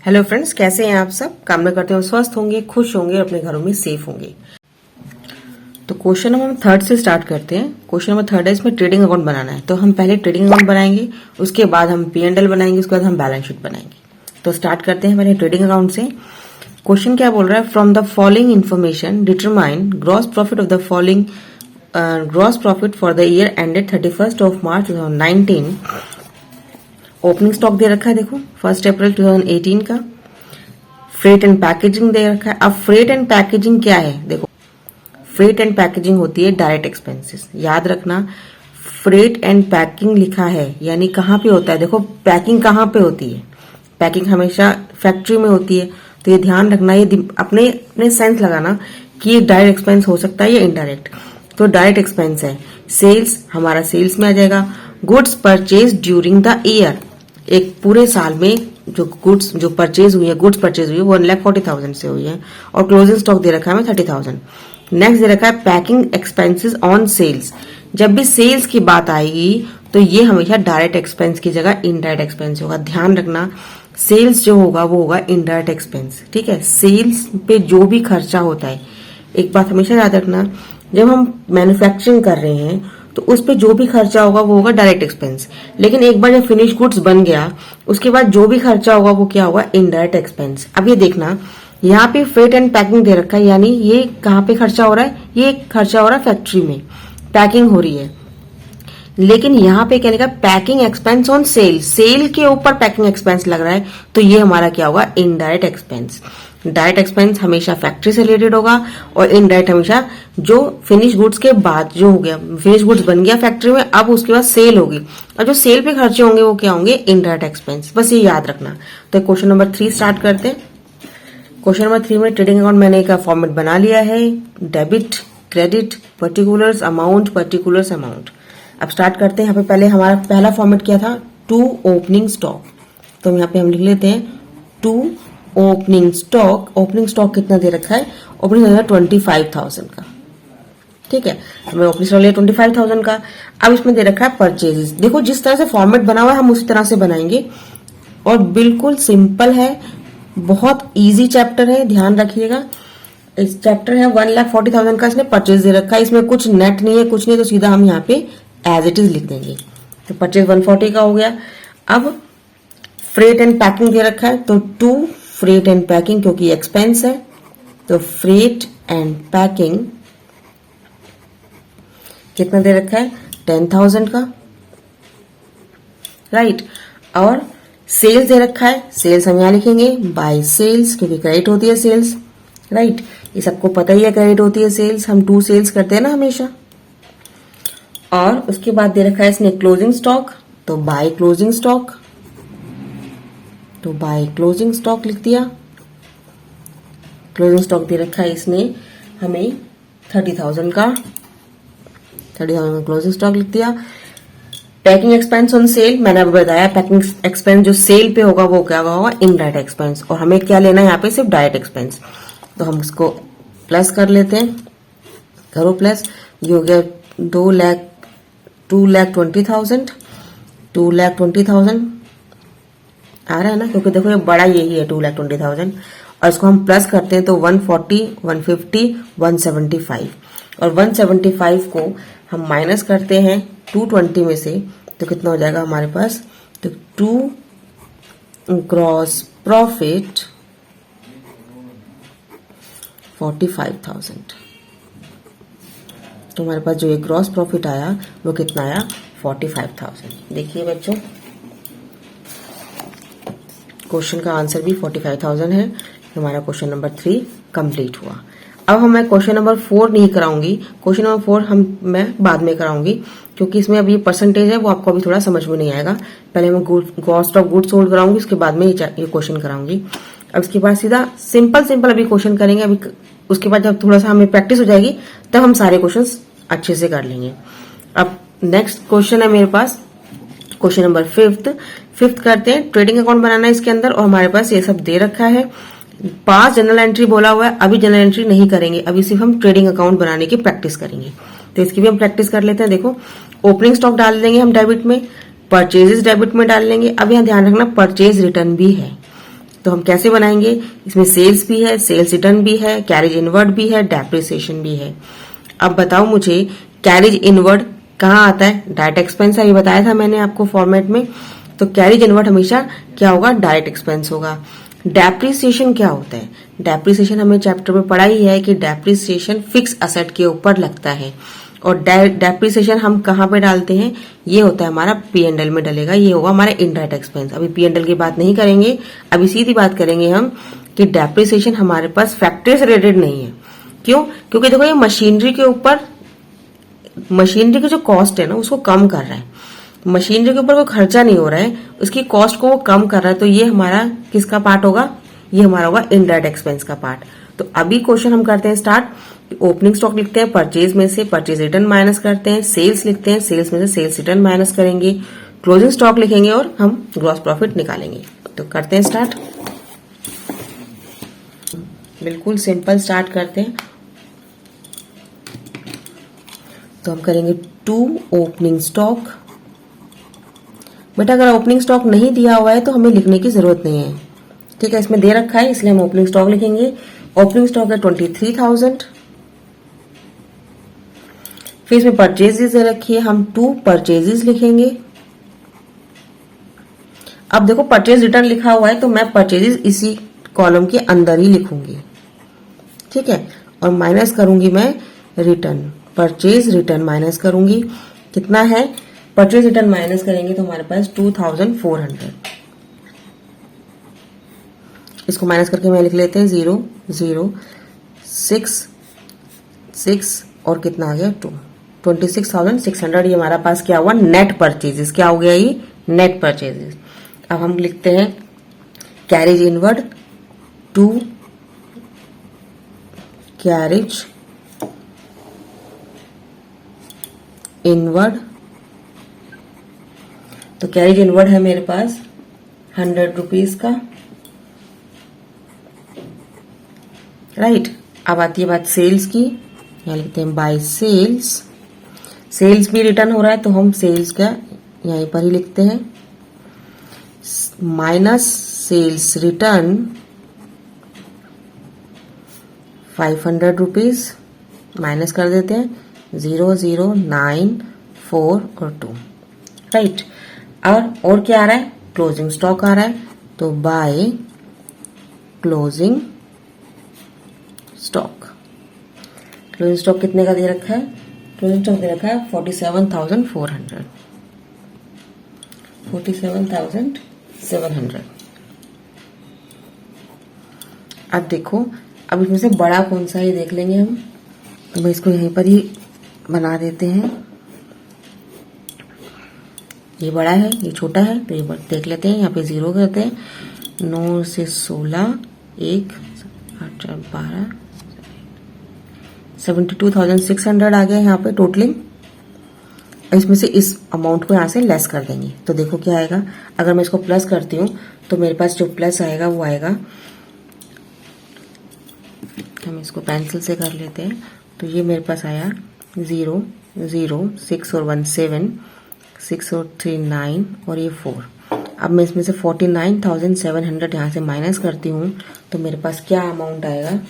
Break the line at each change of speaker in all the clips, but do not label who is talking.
Hello friends, कैसे हैं आप सब। कामना करते हैं स्वस्थ होंगे, खुश होंगे और अपने घरों में सेफ होंगे। तो क्वेश्चन नंबर हम थर्ड से स्टार्ट करते हैं। क्वेश्चन नंबर थर्ड है, इसमें ट्रेडिंग अकाउंट बनाना है। तो हम पहले ट्रेडिंग अकाउंट बनाएंगे, उसके बाद हम P&L बनाएंगे, उसके बाद हम बैलेंस शीट बनाएंगे। तो स्टार्ट करते हैं पहले ट्रेडिंग अकाउंट से। क्वेश्चन क्या बोल रहा है, from the following information determine gross profit of the following gross profit for the year ended 31 March 2019। Opening stock दे रखा है, देखो 1 अप्रैल 2018 का। फ्रेट एंड पैकेजिंग दे रखा है। अब फ्रेट एंड पैकेजिंग क्या है, देखो फ्रेट एंड पैकेजिंग होती है डायरेक्ट एक्सपेंसेस। याद रखना, फ्रेट एंड पैकिंग लिखा है यानी कहाँ पे होता है। देखो पैकिंग कहाँ पे होती है, पैकिंग हमेशा फैक्ट्री में होती है। तो ये ध्यान रखना, ये अपने अपने सेंस लगाना कि ये डायरेक्ट एक्सपेंस हो सकता है या इनडायरेक्ट। तो डायरेक्ट एक्सपेंस है। सेल्स हमारा सेल्स में आ जाएगा। Goods purchase during the year, एक पूरे साल में जो गुड्स जो परचेज हुई है, गुड्स परचेज हुई है वो 1,40,000 से हुई है। और क्लोजिंग स्टॉक दे रखा है हमें 30,000। नेक्स्ट दे रखा है पैकिंग एक्सपेंसेस ऑन सेल्स। जब भी सेल्स की बात आएगी तो ये हमेशा डायरेक्ट एक्सपेंस की जगह इनडायरेक्ट एक्सपेंस होगा। ध्यान रखना, सेल्स जो होगा वो होगा इनडायरेक्ट एक्सपेंस, ठीक है। सेल्स पे जो भी खर्चा होता है, एक बात हमेशा याद रखना, जब हम मैन्युफैक्चरिंग कर रहे हैं तो उस पे जो भी खर्चा होगा वो होगा डायरेक्ट एक्सपेंस। लेकिन एक बार जब फिनिश गुड्स बन गया उसके बाद जो भी खर्चा होगा वो क्या होगा, इनडायरेक्ट एक्सपेंस। अब ये देखना, यहाँ पे फ्रेट एंड पैकिंग दे रखा है, यानी ये कहाँ पे खर्चा हो रहा है, ये खर्चा हो रहा है फैक्ट्री में, पैकिंग हो रही है। लेकिन यहाँ पे क्या लिखा, packing expense on sale, sale के ऊपर पैकिंग एक्सपेंस लग रहा है, तो ये हमारा क्या होगा, इनडायरेक्ट एक्सपेंस। डायरेक्ट एक्सपेंस हमेशा फैक्ट्री से रिलेटेड होगा और इनडायरेक्ट हमेशा जो फिनिश गुड्स के बाद जो हो गया, फिनिश गुड्स बन गया फैक्ट्री में, अब उसके बाद सेल होगी और जो सेल पे खर्चे होंगे वो क्या होंगे, इनडायरेक्ट एक्सपेंस। बस ये याद रखना। तो क्वेश्चन नंबर 3 स्टार्ट करते हैं। क्वेश्चन नंबर 3 में ट्रेडिंग अकाउंट मैंने एक फॉर्मेट बना लिया है, debit, credit, particulars amount, particulars amount. अब स्टार्ट करते हैं। यहाँ पे पहले हमारा पहला फॉर्मेट क्या था, टू ओपनिंग स्टॉक। तो यहाँ पे हम लिख लेते हैं to opening stock. Opening stock कितना दे रखा है, ओपनिंग स्टॉक 25,000 का, ठीक है। हमें ओपनिंग स्टॉक लिया 25,000 का। अब इसमें दे रखा है परचेजेस। देखो जिस तरह से फॉर्मेट बना हुआ है हम उसी तरह से बनाएंगे और बिल्कुल सिंपल है, बहुत इजी चैप्टर है, ध्यान रखिएगा। इस चैप्टर है 1,40,000 का, इसने परचेज दे रखा है, इसमें कुछ नेट नहीं है, कुछ नहीं, तो सीधा हम यहाँ पे एज इट इज लिख देंगे। तो परचेज 140 का हो गया। अब फ्रेट एंड पैकिंग दे रखा है, तो टू फ्रेट एंड पैकिंग, क्योंकि एक्सपेंस है तो फ्रेट एंड पैकिंग कितना दे रखा है, 10,000 का, राइट। और सेल्स दे रखा है, सेल्स हम यहां लिखेंगे बाय सेल्स, क्योंकि क्रेडिट होती है सेल्स, राइट। ये सबको पता ही है क्रेडिट होती है सेल्स, हम टू सेल्स करते हैं ना हमेशा। और उसके बाद दे रखा है इसने क्लोजिंग स्टॉक, तो बाय क्लोजिंग स्टॉक, तो बाय क्लोजिंग स्टॉक लिख दिया। क्लोजिंग स्टॉक दे रखा है इसने हमें 30,000 का, 30,000 का क्लोजिंग स्टॉक लिख दिया। पैकिंग एक्सपेंस ऑन सेल, मैंने अभी बताया पैकिंग एक्सपेंस जो सेल पे होगा वो क्या होगा, इनडायरेक्ट एक्सपेंस। और हमें क्या लेना है यहाँ पे, सिर्फ डायरेक्ट एक्सपेंस। तो हम इसको प्लस कर लेते हैं, करो प्लस। ये हो गया 2,20,000, 2,20,000 आ रहा है ना, क्योंकि देखो ये बड़ा यही है 2,20,000। और इसको हम प्लस करते हैं तो 140, 150, 175। और 175 को हम माइनस करते हैं 220 में से, तो कितना हो जाएगा हमारे पास, तो 2 ग्रॉस प्रॉफिट 45,000। तो हमारे पास जो ये ग्रॉस प्रॉफिट आया वो कितना आया, 45,000। देखिए बच्चों, क्वेश्चन का आंसर भी 45,000 है। हमारा क्वेश्चन नंबर 3 कंप्लीट हुआ। अब मैं क्वेश्चन नंबर 4 नहीं कराऊंगी, क्वेश्चन नंबर 4 मैं बाद में कराऊंगी, क्योंकि इसमें अभी परसेंटेज है वो आपको अभी थोड़ा समझ में नहीं आएगा। पहले मैं कॉस्ट ऑफ गुड्स सोल्ड कराऊंगी, उसके बाद में ये क्वेश्चन कराऊंगी। अब इसके बाद सीधा सिंपल अभी क्वेश्चन करेंगे। अभी उसके बाद जब थोड़ा सा हमें प्रैक्टिस हो जाएगी तब हम सारे क्वेश्चन अच्छे से कर लेंगे। अब नेक्स्ट क्वेश्चन है मेरे पास, क्वेश्चन नंबर 5th करते हैं। ट्रेडिंग अकाउंट बनाना है इसके अंदर, और हमारे पास ये सब दे रखा है। 5 जनरल एंट्री बोला हुआ है, अभी जनरल एंट्री नहीं करेंगे, अभी सिर्फ हम ट्रेडिंग अकाउंट बनाने की प्रैक्टिस करेंगे। तो इसकी भी हम प्रैक्टिस कर लेते हैं। देखो ओपनिंग स्टॉक डाल देंगे हम डेबिट में, परचेजेस डेबिट में डाल लेंगे। अब यहाँ ध्यान रखना परचेज रिटर्न भी है, तो हम कैसे बनाएंगे, इसमें सेल्स भी है, सेल्स रिटर्न भी है, कैरेज इनवर्ड भी है, डेप्रिसिएशन भी है। अब बताओ मुझे कैरेज इनवर्ड कहाँ आता है, डायरेक्ट एक्सपेंस है, ये बताया था मैंने आपको फॉर्मेट में। तो कैरेज इनवर्ड हमेशा क्या होगा, डायरेक्ट एक्सपेंस होगा। डेप्रिसिएशन क्या होता है, डेप्रिसिएशन हमें चैप्टर में पढ़ा ही है कि डेप्रिसिएशन फिक्स असेट के ऊपर लगता है। और डेप्रिसिएशन हम कहाँ पे डालते हैं, ये होता है हमारा P&L में डलेगा, ये होगा हमारा इनडायरेक्ट एक्सपेंस। अभी P&L की बात नहीं करेंगे, अभी सीधी बात करेंगे हम कि डेप्रिसिएशन हमारे पास फैक्ट्री से रिलेटेड नहीं है। क्यों, क्योंकि देखो ये मशीनरी के ऊपर, मशीनरी की जो कॉस्ट है ना उसको कम कर रहा है, मशीनरी के ऊपर कोई खर्चा नहीं हो रहा है, उसकी कॉस्ट को वो कम कर रहा है। तो ये हमारा किसका पार्ट होगा, ये हमारा होगा इनडायरेक्ट एक्सपेंस का पार्ट। तो अभी क्वेश्चन हम करते हैं स्टार्ट। ओपनिंग स्टॉक लिखते हैं, परचेज में से परचेज रिटर्न माइनस करते हैं, सेल्स लिखते हैं, सेल्स में से सेल्स रिटर्न माइनस करेंगे, क्लोजिंग स्टॉक लिखेंगे और हम ग्रॉस प्रॉफिट निकालेंगे। तो करते हैं स्टार्ट, बिल्कुल सिंपल स्टार्ट करते हैं। तो हम करेंगे 2 ओपनिंग स्टॉक। बेटा अगर ओपनिंग स्टॉक नहीं दिया हुआ है तो हमें लिखने की जरूरत नहीं है, ठीक है, इसमें दे रखा है इसलिए हम ओपनिंग स्टॉक लिखेंगे। ओपनिंग स्टॉक है 23,000। फिर इसमें परचेजेस दे रखी है, हम 2 परचेजेस लिखेंगे। अब देखो परचेज रिटर्न लिखा हुआ है तो मैं परचेजेस इसी कॉलम के अंदर ही लिखूंगी, ठीक है, और माइनस करूंगी मैं रिटर्न, परचेज रिटर्न माइनस करूंगी। कितना है, परचेज रिटर्न माइनस करेंगे तो हमारे पास 2400। इसको माइनस करके मैं लिख लेते हैं 0 0 6 6 और कितना आ गया 2, 26,600। ये हमारा पास क्या हुआ, नेट परचेजेस। क्या हो गया ये, नेट परचेजेस। अब हम लिखते हैं कैरेज इनवर्ड 2 कैरेज इनवर्ड। तो कैरेज इनवर्ड है मेरे पास 100 रुपीज का, राइट। अब आती है बात सेल्स की, यहाँ लिखते हैं बाय सेल्स। सेल्स भी रिटर्न हो रहा है तो हम सेल्स का यहीं पर ही लिखते हैं, minus sales return 500 rupees, minus कर देते हैं 0 0 9 4 और 2, राइट। और क्या आ रहा है, क्लोजिंग स्टॉक आ रहा है, तो by closing stock. Closing stock कितने का दे रखा है, क्लोजिंग स्टॉक दे रखा है 47,400, 47,700। अब देखो, अब इसमें से बड़ा कौन सा है देख लेंगे हम, तो मैं इसको यहीं पर ही बना देते हैं। ये बड़ा है, ये छोटा है, तो ये देख लेते हैं, यहाँ पे 0 करते हैं। 9 से 16 1 8 4 12 72,600 आ गया यहाँ पे टोटलिंग। इसमें से इस अमाउंट को यहाँ से लेस कर देंगे तो देखो क्या आएगा। अगर मैं इसको प्लस करती हूँ तो मेरे पास जो प्लस आएगा वो आएगा, हम इसको पेंसिल से कर लेते हैं। तो ये मेरे पास आया 0 0 6 और 1 7 6 और 3 9 और ये 4। अब मैं इसमें से 49,700 यहाँ से माइनस करती हूँ तो मेरे पास क्या अमाउंट आएगा,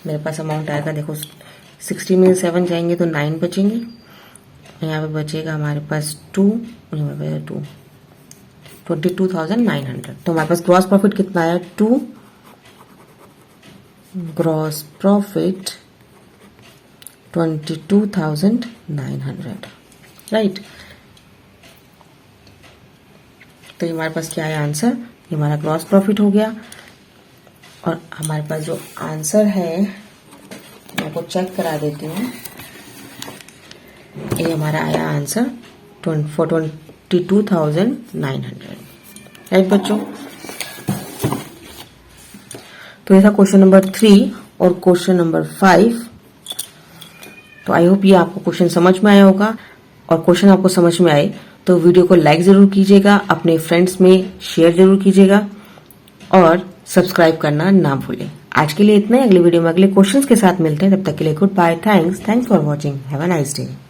मेरे पास अमाउंट आएगा, देखो 60 में 7 जाएंगे तो 9 बचेंगे, यहाँ पे बचेगा हमारे पास 2 और यहाँ पे 2, 22,900। तो हमारे पास ग्रॉस प्रॉफिट कितना आया 2, ग्रॉस प्रॉफिट 22,900, राइट। तो ये हमारे पास क्या है आंसर, ये हमारा ग्रॉस प्रॉफिट हो गया। और हमारे पास जो आंसर है मैं आपको चेक करा देती हूँ, ये हमारा आया आंसर 22,900, राइट बच्चों। तो ये था क्वेश्चन नंबर 3 और क्वेश्चन नंबर 5। तो आई होप ये आपको क्वेश्चन समझ में आया होगा, और क्वेश्चन आपको समझ में आए तो वीडियो को लाइक जरूर कीजिएगा, अपने फ्रेंड्स में शेयर जरूर कीजिएगा और सब्सक्राइब करना ना भूलें। आज के लिए इतना ही, अगले वीडियो में अगले क्वेश्चंस के साथ मिलते हैं, तब तक के लिए goodbye, thanks for watching, have a nice day.